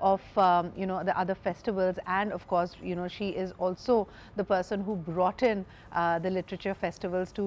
of the other festivals, and of course she is also the person who brought in the literature festivals to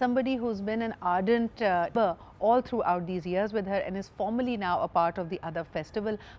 Somebody who's been an ardent all throughout these years with her and is formally now a part of the other festival.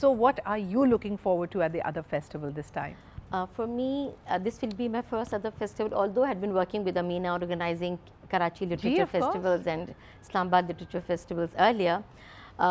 So what are you looking forward to at the other festival this time? For me, this will be my first other festival, although I had been working with Amina organizing Karachi Literature Festivals and Islamabad Literature Festivals earlier.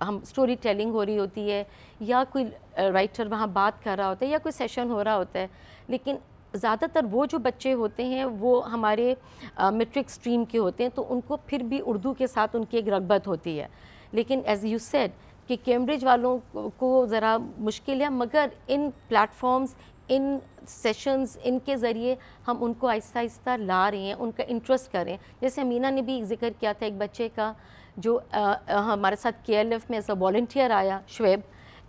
ہم story telling ہو رہی ہوتی ہے یا کوئی writer وہاں بات کر رہا ہوتا ہے یا کوئی سیشن ہو رہا ہوتا ہے. لیکن زیادہ تر وہ جو بچے ہوتے ہیں وہ ہمارے میٹرک اسٹریم کے ہوتے ہیں, تو ان کو پھر بھی اردو کے ساتھ ان کی ایک رغبت ہوتی ہے. لیکن ایز یو سیڈ کہ کیمبرج والوں کو ذرا مشکل ہے, مگر ان پلیٹ فارمز, ان سیشنز, ان کے ذریعے ہم ان کو آہستہ آہستہ لا رہے ہیں, ان کا انٹرسٹ کر رہے ہیں. جیسے امینہ نے بھی ذکر کیا تھا ایک بچے کا جو ہمارے ساتھ KLF میں ایز اے والنٹیئر آیا, Shoaib,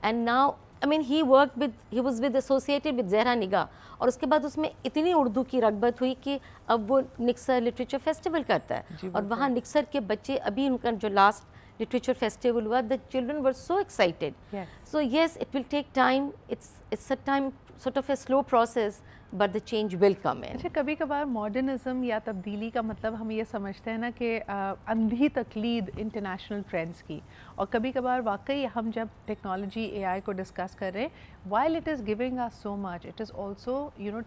and now I mean he was associated with Zahra نگاہ, اور اس کے بعد اس میں اتنی اردو کی رغبت ہوئی کہ اب وہ نکسر لٹریچر فیسٹیول کرتا ہے, اور وہاں نکسر کے بچے, ابھی ان کا جو لاسٹ لٹریچر فیسٹیول ہوا, the children were so excited. So yes, it will take time, it's a time, sort of a slow process, but the change will come in. اچھا, کبھی کبھار ماڈرنزم یا تبدیلی کا مطلب ہم یہ سمجھتے ہیں نا کہ اندھی تقلید انٹرنیشنل ٹرینڈس کی, اور کبھی کبھار واقعی ہم جب ٹیکنالوجی AI کو ڈسکس کر رہے ہیں, while it is giving us so much, it is also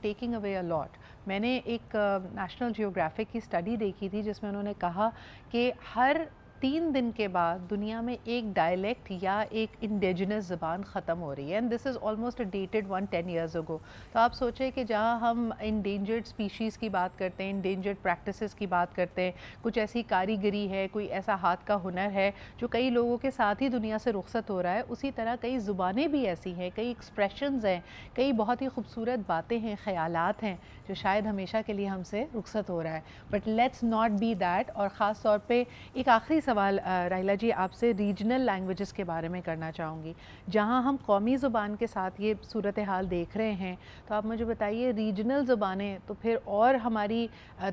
taking away a lot. میں نے ایک نیشنل جیوگرافک کی اسٹڈی دیکھی تھی جس میں انہوں نے کہا کہ ہر 3 دن کے بعد دنیا میں ایک ڈائلیکٹ یا ایک انڈیجنس زبان ختم ہو رہی ہے, and this is almost dated 10 years ago. تو آپ سوچیں کہ جہاں ہم انڈینجرڈ اسپیشیز کی بات کرتے ہیں, انڈینجرڈ پریکٹسز کی بات کرتے ہیں, کچھ ایسی کاریگری ہے, کوئی ایسا ہاتھ کا ہنر ہے جو کئی لوگوں کے ساتھ ہی دنیا سے رخصت ہو رہا ہے, اسی طرح کئی زبانیں بھی ایسی ہیں, کئی ایکسپریشنز ہیں, کئی بہت ہی خوبصورت باتیں ہیں, خیالات ہیں جو شاید ہمیشہ کے لیے ہم سے رخصت ہو رہا ہے. But let's not be that. اور خاص طور پہ ایک آخری سوال راحیلہ جی آپ سے ریجنل لینگویجز کے بارے میں کرنا چاہوں گی. جہاں ہم قومی زبان کے ساتھ یہ صورتحال دیکھ رہے ہیں, تو آپ مجھے بتائیے ریجنل زبانیں تو پھر اور ہماری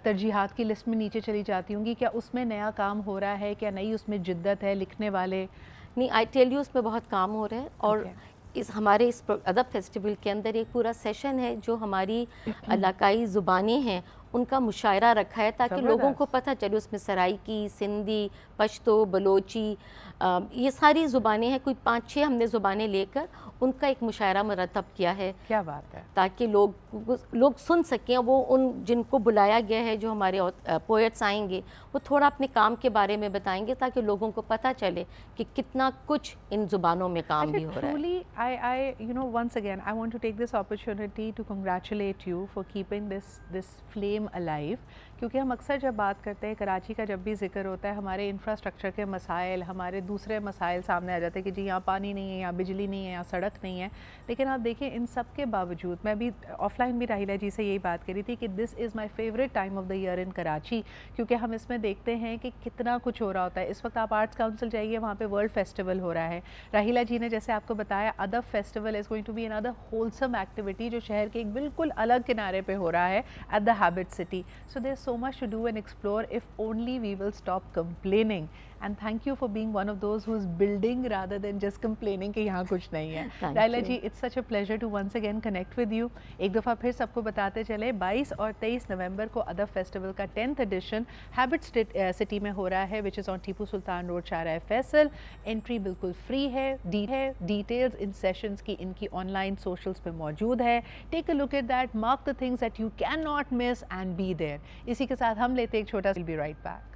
ترجیحات کی لسٹ میں نیچے چلی جاتی ہوں گی, کیا اس میں نیا کام ہو رہا ہے, کیا نئی اس میں جدت ہے, لکھنے والے؟ نہیں, آئی ٹیل یو اس میں بہت کام ہو رہا ہے, اور ہمارے اس ادب فیسٹیول کے اندر ایک پورا سیشن ہے جو ہماری علاقائی زبانیں ہیں ان کا مشاعرہ رکھا ہے, تاکہ لوگوں کو پتہ چلے اس میں سرائیکی, سندھی, پشتو, بلوچی, یہ ساری زبانیں ہیں. کوئی 5-6 ہم نے زبانیں لے کر ان کا ایک مشاعرہ مرتب کیا ہے. کیا بات ہے. تاکہ لوگ سن سکیں. وہ ان جن کو بلایا گیا ہے, جو ہمارے پوئٹس آئیں گے, وہ تھوڑا اپنے کام کے بارے میں بتائیں گے, تاکہ لوگوں کو پتہ چلے کہ کتنا کچھ ان زبانوں میں کام بھی ہو رہا ہے. Once again, I want to take this opportunity to congratulate you for keeping this flame alive. کیونکہ ہم اکثر جب بات کرتے ہیں, کراچی کا جب بھی ذکر ہوتا ہے, ہمارے انفراسٹرکچر کے مسائل, ہمارے دوسرے مسائل سامنے آ جاتے ہیں کہ جی یہاں پانی نہیں ہے, یہاں بجلی نہیں ہے, یہاں سڑک نہیں ہے. لیکن آپ دیکھیں ان سب کے باوجود, میں بھی آف لائن بھی راحیلہ جی سے یہی بات کری تھی کہ this is my favourite time of the year in Karachi, کیونکہ ہم اس میں دیکھتے ہیں کہ کتنا کچھ ہو رہا ہوتا ہے. اس وقت آپ آرٹس کاؤنسل جائیے, وہاں پہ ورلڈ فیسٹیول ہو رہا ہے. راحیلہ جی نے جیسے آپ کو بتایا, ادب festival is going to be another wholesome activity جو شہر کے ایک بالکل الگ کنارے پہ ہو رہا ہے at the Habit City. So there's so much to do and explore if only we will stop complaining. And thank you for being one of those who's building rather than just complaining کہ یہاں کچھ نہیں ہے. راحیلہ جی, it's such a pleasure to once again connect with you. ایک دفعہ پھر سب کو بتاتے چلے, 22 اور 23 نومبر کو ادب فیسٹیول کا 10th ایڈیشن ہیبٹ سٹی میں ہو رہا ہے, which is on Tipu Sultan road, Shahrah Faisal. Entry بالکل فری ہے. ڈیٹیلز ان سیشنز کی ان کی آن لائن سوشلز پہ موجود ہے. Take a look at that, mark the things that you can not miss and be there. اسی کے ساتھ ہم لیتے ایک چھوٹا سا, we'll be right back.